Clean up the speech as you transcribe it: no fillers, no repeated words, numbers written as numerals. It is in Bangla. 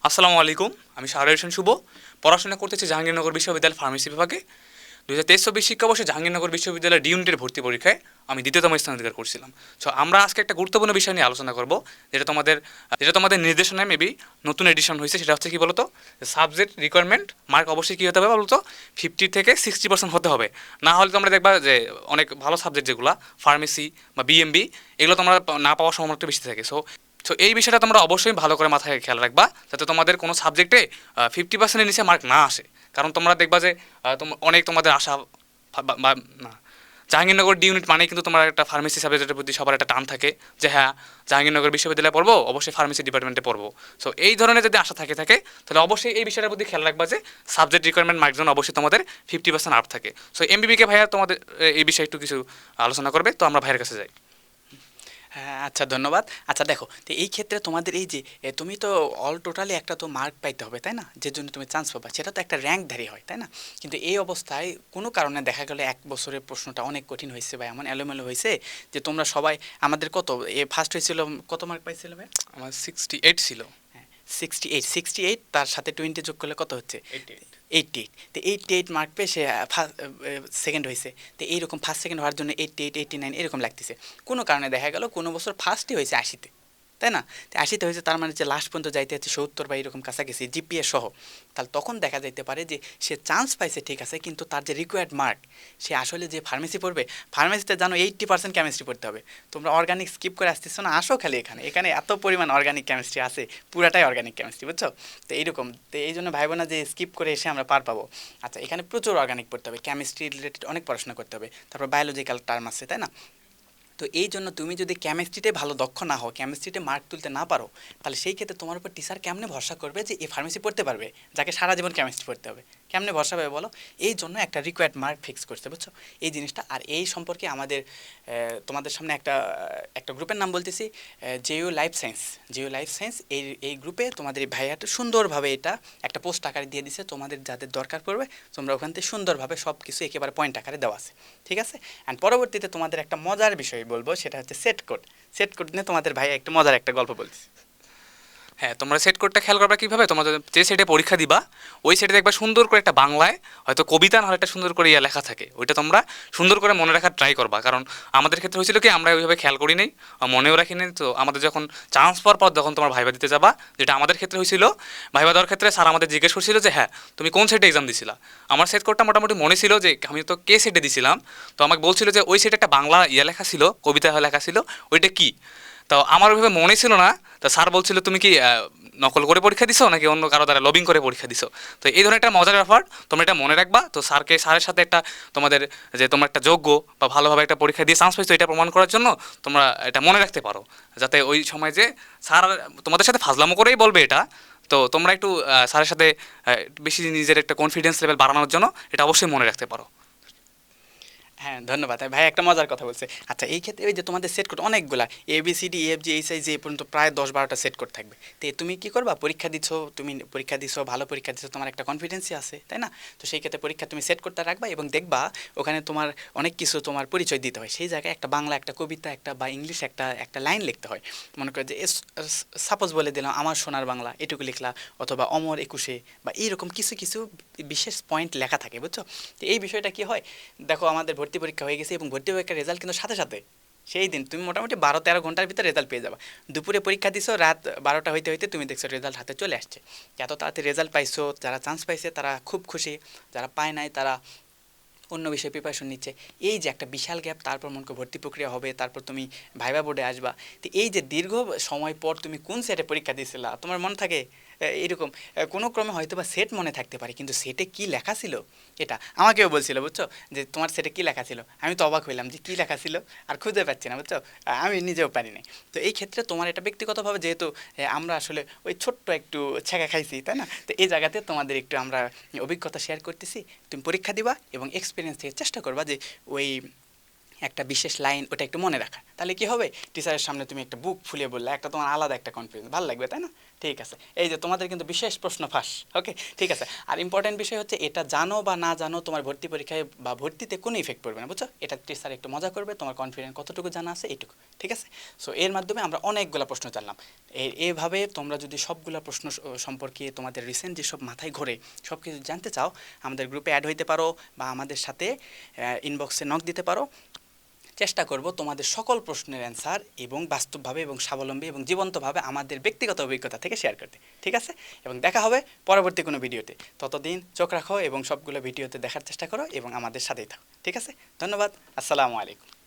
আসসালামু আলাইকুম। আমি শাহরিয়ার হোসেন শুভ। পড়াশোনা করতেছি জাহাঙ্গীরনগর বিশ্ববিদ্যালয়ের ফার্মেসি বিভাগে। ২০২৩-২৪ শিক্ষাবর্ষে জাহাঙ্গীরনগর বিশ্ববিদ্যালয়ের ডি ইউনিটের ভর্তি পরীক্ষায় আমি দ্বিতীয়তম স্থান অধিকার করছিলাম। সো আমরা আজকে একটা গুরুত্বপূর্ণ বিষয় নিয়ে আলোচনা করব, যেটা তোমাদের নির্দেশনায় মেবি নতুন এডিশন হয়েছে। সেটা হচ্ছে কি বলতো, সাবজেক্ট রিকোয়ারমেন্ট মার্ক অবশ্যই কী হতে হবে বলতো, 50 থেকে 60% হতে হবে। না হলে তোমরা দেখবা যে অনেক ভালো সাবজেক্ট যেগুলো ফার্মেসি বা বিএমবি, এগুলো তোমরা না পাওয়ার সম্ভাবনা একটু বেশি থাকে। সো সো এই বিষয়টা তোমরা অবশ্যই ভালো করে মাথায় খেয়াল রাখবা, যাতে তোমাদের কোনো সাবজেক্টে 50%-এর নিচে মার্ক না আসে। কারণ তোমরা দেখবা যে অনেক তোমাদের আশা বা না, জাহাঙ্গীরনগর ডি ইউনিট মানেই কিন্তু তোমার একটা ফার্মেসি সাবজেক্টের প্রতি সবার একটা টান থাকে, যে হ্যাঁ জাহাঙ্গীরনগর বিশ্ববিদ্যালয়ে পড়বো, অবশ্যই ফার্মেসি ডিপার্টমেন্টে পড়বো। সো এই ধরনের যদি আশা থাকে তাহলে অবশ্যই এই বিষয়টার প্রতি খেয়াল রাখবা যে সাবজেক্ট রিকোয়ারমেন্ট মার্ক যেন অবশ্যই তোমাদের 50% আপ থাকে। সো এমবিবিকে ভাইয়া তোমাদের এই বিষয়ে একটু কিছু আলোচনা করবে, তো আমরা ভাইয়ের কাছে যাই। হ্যাঁ, আচ্ছা ধন্যবাদ। আচ্ছা দেখো, তো এই ক্ষেত্রে তোমাদের এই যে তুমি তো অল টোটালি একটা তো মার্ক পাইতে হবে, তাই না? যে জন্য তুমি চান্স পাবা, সেটা তো একটা র্যাঙ্কধারী হয়, তাই না? কিন্তু এই অবস্থায় কোনো কারণে দেখা গেল 1 বছরের প্রশ্নটা অনেক কঠিন হয়েছে বা এমন এলোমেলো হয়েছে যে তোমরা সবাই, আমাদের কত ফার্স্ট হয়েছিল, কত মার্ক পাইছিল ভাই? আমার 68 ছিল। হ্যাঁ, 68 তার সাথে 20 যোগ করলে কত হচ্ছে? 88। 88। তো 88 মার্ক পেয়ে সে সেকেন্ড হয়েছে। তো এইরকম ফার্স্ট সেকেন্ড হওয়ার জন্য 88, 89 এরকম লাগতেছে। কোনো কারণে দেখা গেল কোনো বছর ফার্স্টই হয়েছে 80-তে, তাই না? তো 80-তে হয়েছে, তার মানে যে লাস্ট পর্যন্ত যাইতে হচ্ছে 70 বা এরকম কাছাকাছি জিপিএ সহ। তাহলে তখন দেখা যাইতে পারে যে সে চান্স পাইছে ঠিক আছে, কিন্তু তার যে রিকোয়ার্ড মার্ক, সে আসলে যে ফার্মেসি পড়বে, ফার্মেসিতে জানো 80% কেমিস্ট্রি পড়তে হবে। তোমরা অর্গানিক স্কিপ করে আসতেছো না, আসো খালি এখানে, এখানে এত পরিমাণ অর্গানিক কেমিস্ট্রি আছে, পুরাটাই অর্গানিক কেমিস্ট্রি, বুঝছো? তো এইরকম, তো এই জন্য ভাইবো না যে স্কিপ করে এসে আমরা পার পাবো। আচ্ছা, এখানে প্রচুর অর্গানিক পড়তে হবে, কেমিস্ট্রি রিলেটেড অনেক পড়াশোনা করতে হবে, তারপর বায়োলজিক্যাল টার্ম আছে, তাই না? তো এই জন্য তুমি যদি কেমিস্ট্রিতে ভালো দক্ষ না হও, কেমিস্ট্রিতে মার্ক তুলতে না পারো, তাহলে সেই ক্ষেত্রে তোমার উপর টিচার কেমনে ভরসা করবে যে এই ফার্মেসি পড়তে পারবে, যাকে সারা জীবন কেমিস্ট্রি পড়তে হবে? কেমনে ভরসা পাবে বলো? এই জন্য একটা রিকোয়ার্ড মার্ক ফিক্স করতে, বুঝছো এই জিনিসটা? আর এই সম্পর্কে আমাদের তোমাদের সামনে একটা গ্রুপের নাম বলতেছি, JU life science. JU life science, এই গ্রুপে তোমাদের এই ভাইয়াটা সুন্দরভাবে এটা একটা পোস্ট আকারে দিয়ে দিছে। তোমাদের যাদের দরকার পড়বে, তোমরা ওখান থেকে সুন্দরভাবে সব কিছু একেবারে পয়েন্ট আকারে দেওয়া আছে, ঠিক আছে? অ্যান্ড পরবর্তীতে তোমাদের একটা মজার বিষয় বলবো, সেটা হচ্ছে সেট কোড। সেট কোড নিয়ে তোমাদের ভাই একটা মজার একটা গল্প বলছি। হ্যাঁ, তোমরা সেট কোডটা খেয়াল করবা কীভাবে, তোমরা যে সেটে পরীক্ষা দিবা ওই সেটে দেখবা সুন্দর করে একটা বাংলায় হয়তো কবিতা নাহলে একটা সুন্দর করে লেখা থাকে। ওইটা তোমরা সুন্দর করে মনে রাখার ট্রাই করবা, কারণ আমাদের ক্ষেত্রে হয়েছিল কি, আমরা ওইভাবে খেয়াল করি নাই, মনেও রাখি নাই। তো আমাদের যখন চান্স পাওয়ার পর যখন তোমার ভাইবা দিতে যাবা, যেটা আমাদের ক্ষেত্রে হয়েছিল, ভাইবা দেওয়ার ক্ষেত্রে স্যার আমাদের জিজ্ঞেস করছিল যে হ্যাঁ তুমি কোন সেটে এক্সাম দিছিলা। আমার সেট কোডটা মোটামুটি মনে ছিল যে আমি তো কে সেটে দিছিলাম। তো আমাকে বলছিল যে ওই সেটে একটা বাংলা লেখা ছিল, কবিতা লেখা ছিল, ওইটা কি। তো আমার ওইভাবে মনে ছিল না। তা স্যার বলছিল তুমি কি নকল করে পরীক্ষা দিছো নাকি অন্য কারো দ্বারা লবিং করে পরীক্ষা দিছো। তো এই ধরনের একটা মজার ব্যাপার, তোমরা এটা মনে রাখবা। তো স্যারের সাথে একটা তোমাদের যে তোমরা একটা যোগ্য বা ভালোভাবে একটা পরীক্ষা দিয়ে চান্স পাইছো, এটা প্রমাণ করার জন্য তোমরা এটা মনে রাখতে পারো, যাতে ওই সময় যে স্যার তোমাদের সাথে ফাজলামো করেই বলবে এটা, তো তোমরা একটু স্যারের সাথে বেশি নিজের একটা কনফিডেন্স লেভেল বাড়ানোর জন্য এটা অবশ্যই মনে রাখতে পারো। হ্যাঁ, ধন্যবাদ ভাই, একটা মজার কথা বলছে। আচ্ছা, এই ক্ষেত্রে ওই যে তোমাদের সেট কোড অনেকগুলা, ABCD EFG HI যে পর্যন্ত প্রায় 10-12টা সেট কোড থাকবে। তো তুমি কি করবা, পরীক্ষা দিছো, তুমি পরীক্ষা দিছো, ভালো পরীক্ষা দিছো, তোমার একটা কনফিডেন্সই আছে, তাই না? তো সেই ক্ষেত্রে পরীক্ষা তুমি সেট করতে রাখবা এবং দেখবা ওখানে তোমার অনেক কিছু তোমার পরিচয় দিতে হয়। সেই জায়গায় একটা বাংলা একটা কবিতা একটা বা ইংলিশ একটা একটা লাইন লিখতে হয়। মনে করো যে সাপোজ বলে দিলাম আমার সোনার বাংলা, এটুকু লিখলা, অথবা অমর একুশে, বা এইরকম কিছু কিছু বিশেষ পয়েন্ট লেখা থাকে, বুঝছো? তো এই বিষয়টা কি হয়, দেখো আমাদের ভর্তি পরীক্ষা হয়ে গেছে এবং ভর্তি পরীক্ষার রেজাল্ট কিন্তু সাথে সাথে সেই দিন তুমি মোটামুটি 12-13 ঘন্টার ভিতরে রেজাল্ট পেয়ে যাবা। দুপুরে পরীক্ষা দিছো, রাত 12টা হইতে হইতে তুমি দেখছো রেজাল্ট হাতে চলে আসছে। এত তাড়াতাড়ি রেজাল্ট পাইছো, যারা চান্স পাইছে তারা খুব খুশি, যারা পায় নাই তারা অন্য বিষয়ে প্রিপারেশন নিচ্ছে। এই যে একটা বিশাল গ্যাপ, তারপর মনে করো ভর্তি প্রক্রিয়া হবে, তারপর তুমি ভাইবা বোর্ডে আসবা। তো এই যে দীর্ঘ সময় পর তুমি কোন সেটে পরীক্ষা দিয়েছিলা, তোমার মনে থাকে? এরকম কোনো ক্রমে হয়তো বা সেট মনে থাকতে পারে, কিন্তু সেটে কি লেখা ছিল এটা আমাকেও বলছিল, বুঝছো? যে তোমার সেটে কি লেখা ছিল, আমি তো অবাক হইলাম যে কি লেখা ছিল, আর খুঁজে পাচ্ছি না, বুঝছো? আমি নিজেও পারি না। তো এই ক্ষেত্রে তোমার এটা ব্যক্তিগতভাবে, যেহেতু আমরা আসলে ওই ছোট্ট একটু ছেঁকা খাইছি, তাই না? তো এই জায়গাতে তোমাদের একটু আমরা অভিজ্ঞতা শেয়ার করতেছি। তুমি পরীক্ষা দিবা এবং এক্সপিরিয়েন্স থেকে চেষ্টা করবা যে ওই একটা বিশেষ লাইন ওটা একটু মনে রাখা, তাহলে কি হবে, টিচারের সামনে তুমি একটা বুক ফুলিয়ে বললে, একটা তোমার আলাদা একটা কনফিডেন্স, ভালো লাগবে, তাই না? ঠিক আছে, এই যে তোমাদের কিন্তু বিশেষ প্রশ্ন ফাঁস, ওকে ঠিক আছে। আর ইম্পর্টেন্ট বিষয় হচ্ছে এটা জানো বা না জানো তোমার ভর্তি পরীক্ষায় বা ভর্তিতে কোনো ইফেক্ট পড়বে না, বুঝছো? এটা টিচার একটু মজা করবে, তোমার কনফিডেন্স কতটুকু জানা আছে এইটুকু, ঠিক আছে। সো এর মাধ্যমে আমরা অনেকগুলো প্রশ্ন জানলাম। এইভাবে তোমরা যদি সবগুলো প্রশ্ন সম্পর্কে তোমাদের রিসেন্ট যেসব মাথায় ঘোরে সব কিছু জানতে চাও, আমাদের গ্রুপে অ্যাড হইতে পারো বা আমাদের সাথে ইনবক্সে নক দিতে পারো। চেষ্টা করব তোমাদের সকল প্রশ্নের অ্যান্সার এবং বাস্তবভাবে এবং স্বাবলম্বী এবং জীবন্তভাবে আমাদের ব্যক্তিগত অভিজ্ঞতা থেকে শেয়ার করতে, ঠিক আছে? এবং দেখা হবে পরবর্তী কোনো ভিডিওতে। ততদিন চোখ রাখো এবং সবগুলো ভিডিওতে দেখার চেষ্টা করো এবং আমাদের সাথেই থাকো, ঠিক আছে? ধন্যবাদ, আসসালামু আলাইকুম।